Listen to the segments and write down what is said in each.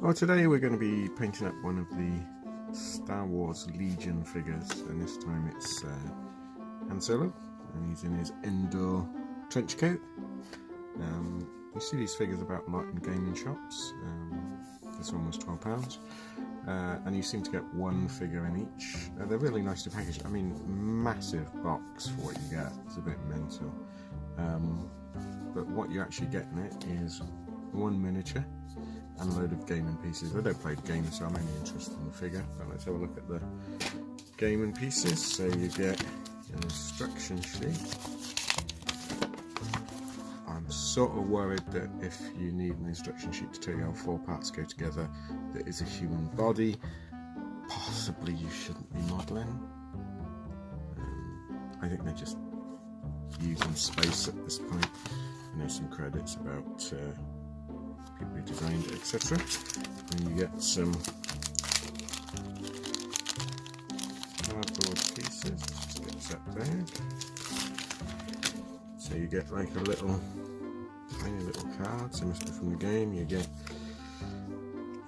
Well, today we're going to be painting up one of the Star Wars Legion figures, and this time it's Han Solo, and he's in his Endor trench coat. You see these figures about a lot in gaming shops. This one was £12, and you seem to get one figure in each. They're really nice to package. I mean, massive box for what you get. It's a bit mental. But what you actually get in it is one miniature and a load of gaming pieces. I don't play the game, so I'm only interested in the figure. But let's have a look at the gaming pieces. So you get an instruction sheet. I'm sort of worried that if you need an instruction sheet to tell you how 4 parts go together, that is a human body. Possibly you shouldn't be modelling. I think they're just using space at this point. And there's some credits about people who designed it, etc. And you get some cardboard pieces, just get that bag. So you get like a little, tiny little cards, they must be from the game. You get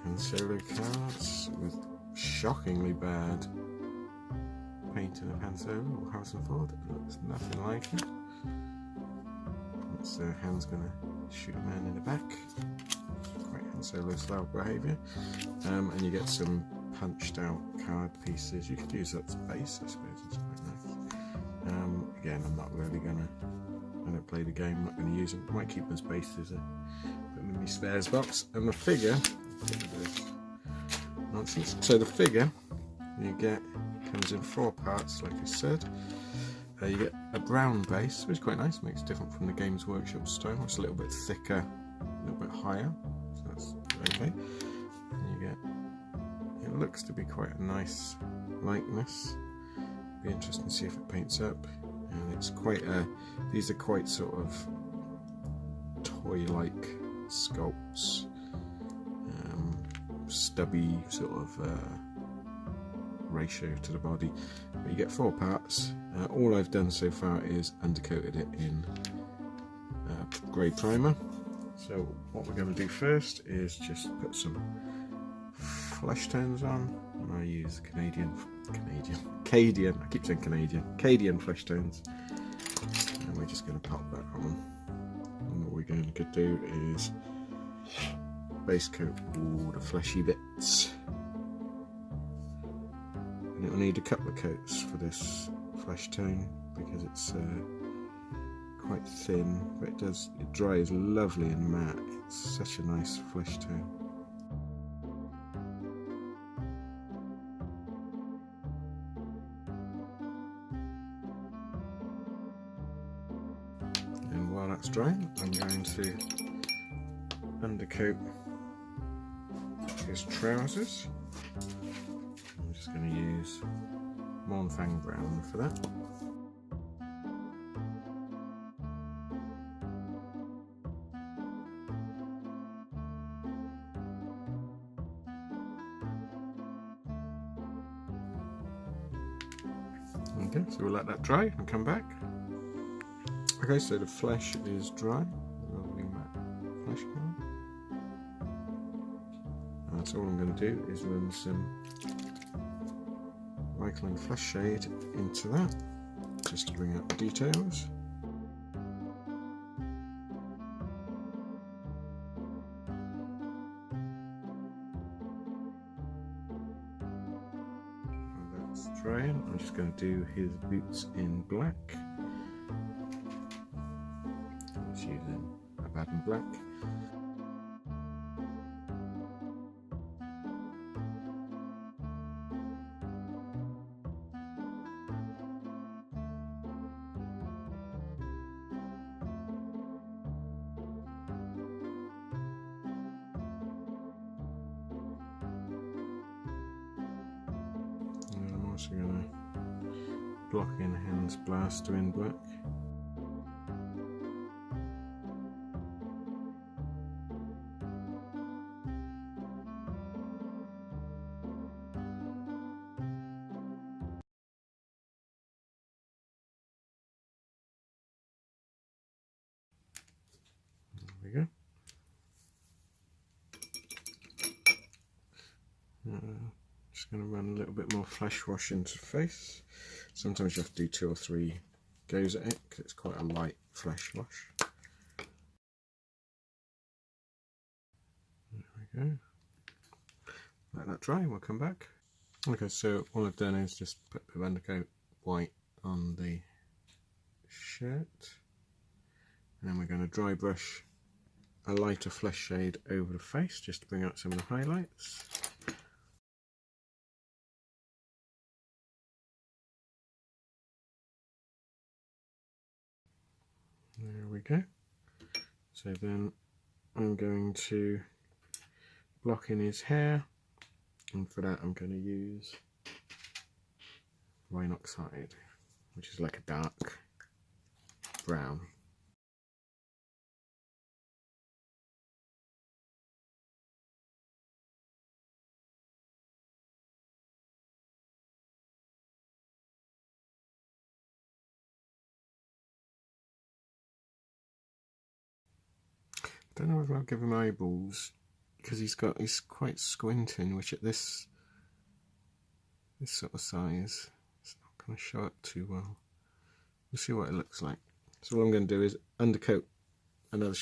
Han Solo cards with shockingly bad painting of Han Solo or Harrison Ford. It looks nothing like it. So Han's gonna shoot a man in the back. Quite Han Solo style behaviour. And you get some punched out card pieces. You could use that as base, I suppose. It's quite nice. Again, I'm not really gonna. I don't play the game. I'm not gonna use them. I might keep them as bases. Put them in my spares box. And the figure. Nonsense. So the figure you get comes in 4 parts, like I said. You get a brown base, which is quite nice, makes it different from the Games Workshop style. It's a little bit thicker, a little bit higher, so that's okay. And you get, it looks to be quite a nice likeness. Be interesting to see if it paints up. And it's quite a, these are quite sort of toy-like sculpts, stubby sort of ratio to the body. But you get 4 parts. All I've done so far is undercoated it in grey primer. So what we're going to do first is just put some flesh tones on, and I use Cadian, I keep saying Cadian flesh tones, and we're just going to pop that on. And what we're going to do is base coat all the fleshy bits. And it'll need a couple of coats for this flesh tone because it's quite thin, but it dries lovely and matte. It's such a nice flesh tone. And while that's drying, I'm going to undercoat his trousers. I'm just going to use Mornfang Brown for that. Okay, so we'll let that dry and come back. Okay, so the flesh is dry. Lovely matte flesh colour. And so all I'm going to do is run some Cycling Flesh Shade into that, just to bring out the details. And that's drying. I'm just going to do his boots in black. I'm just using a Baden Black. I'm also going to block in Han's blaster in black. There we go. Just going to run a little bit more flesh wash into the face. Sometimes you have to do 2 or 3 goes at it because it's quite a light flesh wash. There we go. Let that dry and we'll come back. Okay, so all I've done is just put a bit of undercoat white on the shirt. And then we're going to dry brush a lighter flesh shade over the face just to bring out some of the highlights. There we go. So then I'm going to block in his hair, and for that I'm going to use Wine Oxide, which is like a dark brown. Don't know if I'll give him eyeballs because he's quite squinting, which at this sort of size it's not going to show up too well. We'll see what it looks like. So what I'm going to do is undercoat another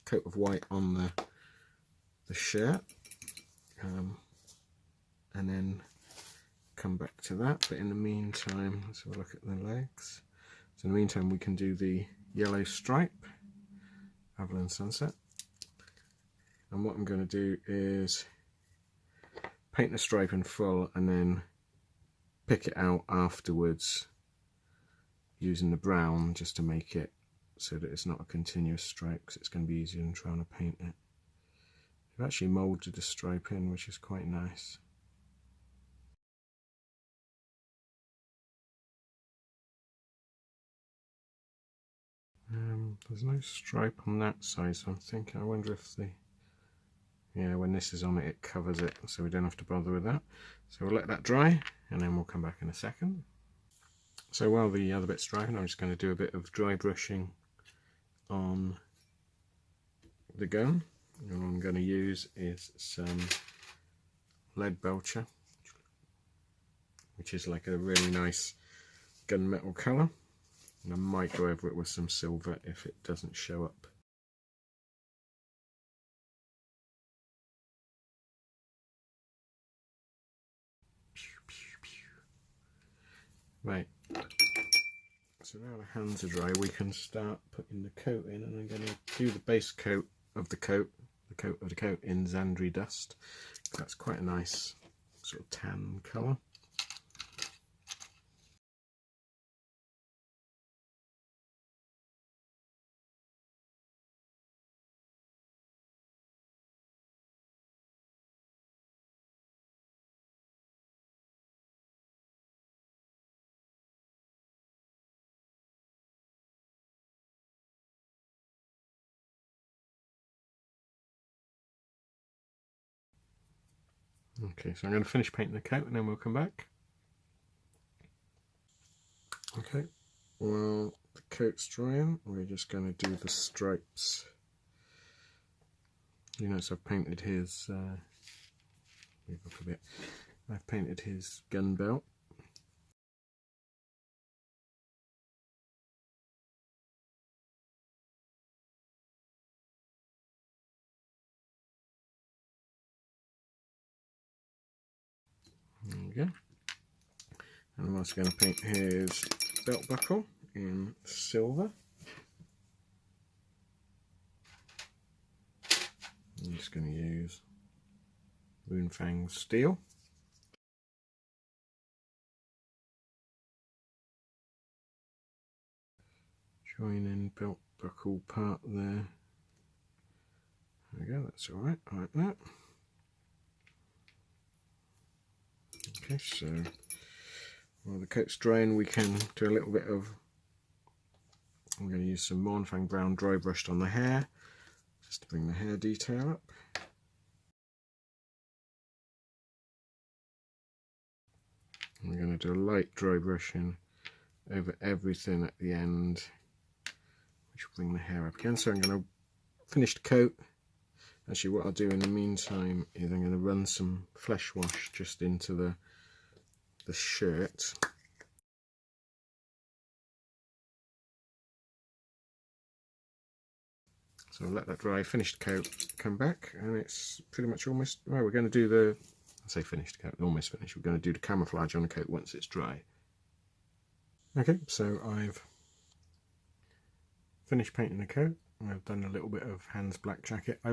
coat of white on the shirt, and then come back to that. But in the meantime, let's have a look at the legs. So in the meantime, we can do the yellow stripe, Avalon Sunset. And what I'm going to do is paint the stripe in full and then pick it out afterwards using the brown just to make it so that it's not a continuous stripe, because it's going to be easier than trying to paint it. I've actually moulded the stripe in, which is quite nice. There's no stripe on that side, so I'm thinking, I wonder if when this is on it, it covers it, so we don't have to bother with that. So we'll let that dry, and then we'll come back in a second. So while the other bit's drying, I'm just going to do a bit of dry brushing on the gun. And what I'm going to use is some lead belcher, which is like a really nice gunmetal colour. And I might go over it with some silver if it doesn't show up. Right, so now the hands are dry, we can start putting the coat in, and I'm going to do the base coat of the coat in Zandri Dust. That's quite a nice sort of tan colour. Okay, so I'm going to finish painting the coat and then we'll come back. Okay, well, the coat's drying, we're just going to do the stripes. You notice I've painted his, move up a bit, I've painted his gun belt. There we go. And I'm also going to paint his belt buckle in silver. I'm just going to use Moonfang steel. Join in belt buckle part there. There we go, that's alright, like that. Okay, so while the coat's drying, we can do a little bit of, I'm going to use some Moonfang brown dry brushed on the hair, just to bring the hair detail up. And we're going to do a light dry brushing over everything at the end, which will bring the hair up again. So I'm going to finish the coat, Actually, what I'll do in the meantime is I'm going to run some flesh wash just into the shirt. So I'll let that dry. Finished coat, come back, and it's pretty much almost, well, we're going to do the, I say finished coat, almost finished. We're going to do the camouflage on the coat once it's dry. Okay, so I've finished painting the coat. I've done a little bit of Hans black jacket. I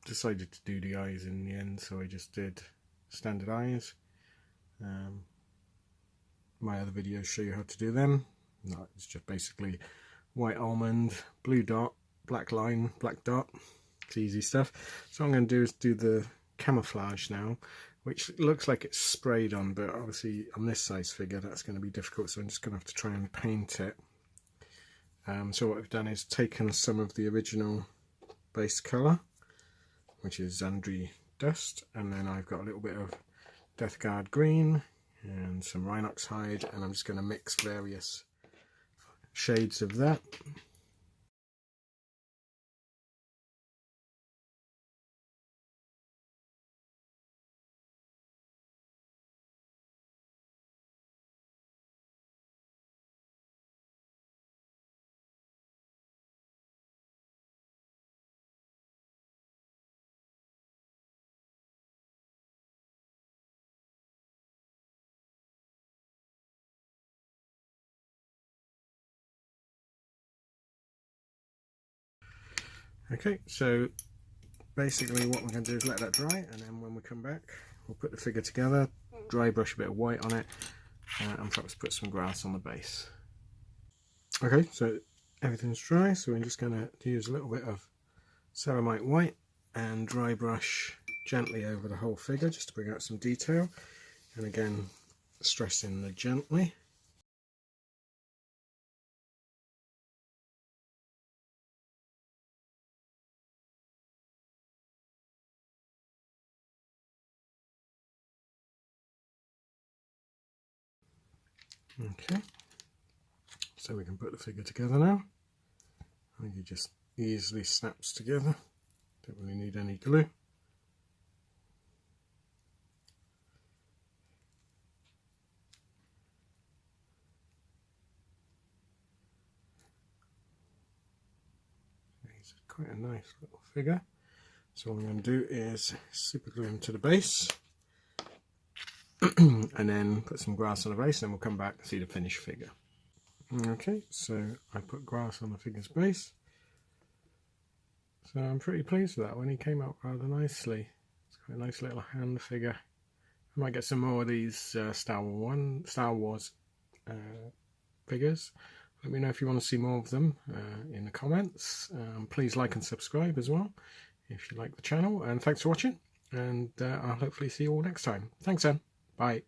decided to do the eyes in the end, so I just did standard eyes. My other videos show you how to do them. No, it's just basically white almond, blue dot, black line, black dot. It's easy stuff. So what I'm going to do is do the camouflage now, which looks like it's sprayed on, but obviously on this size figure that's going to be difficult, so I'm just going to have to try and paint it. So what I've done is taken some of the original base colour, which is Zandri Dust, and then I've got a little bit of Death Guard green and some Rhinox hide, and I'm just going to mix various shades of that. Okay, so basically what we're going to do is let that dry, and then when we come back we'll put the figure together, dry brush a bit of white on it, and perhaps put some grass on the base. Okay, so everything's dry, so we're just going to use a little bit of ceramite white and dry brush gently over the whole figure just to bring out some detail, and again stressing the gently. Okay, so we can put the figure together now. I think it just easily snaps together, don't really need any glue. It's quite a nice little figure. So what I'm going to do is super glue him to the base and then put some grass on the base, and then we'll come back and see the finished figure. Okay, so I put grass on the figure's base. So I'm pretty pleased with that one. He came out rather nicely. It's quite a nice little hand figure. I might get some more of these Star Wars figures. Let me know if you want to see more of them in the comments. Please like and subscribe as well if you like the channel. And thanks for watching. And I'll hopefully see you all next time. Thanks then. Bye.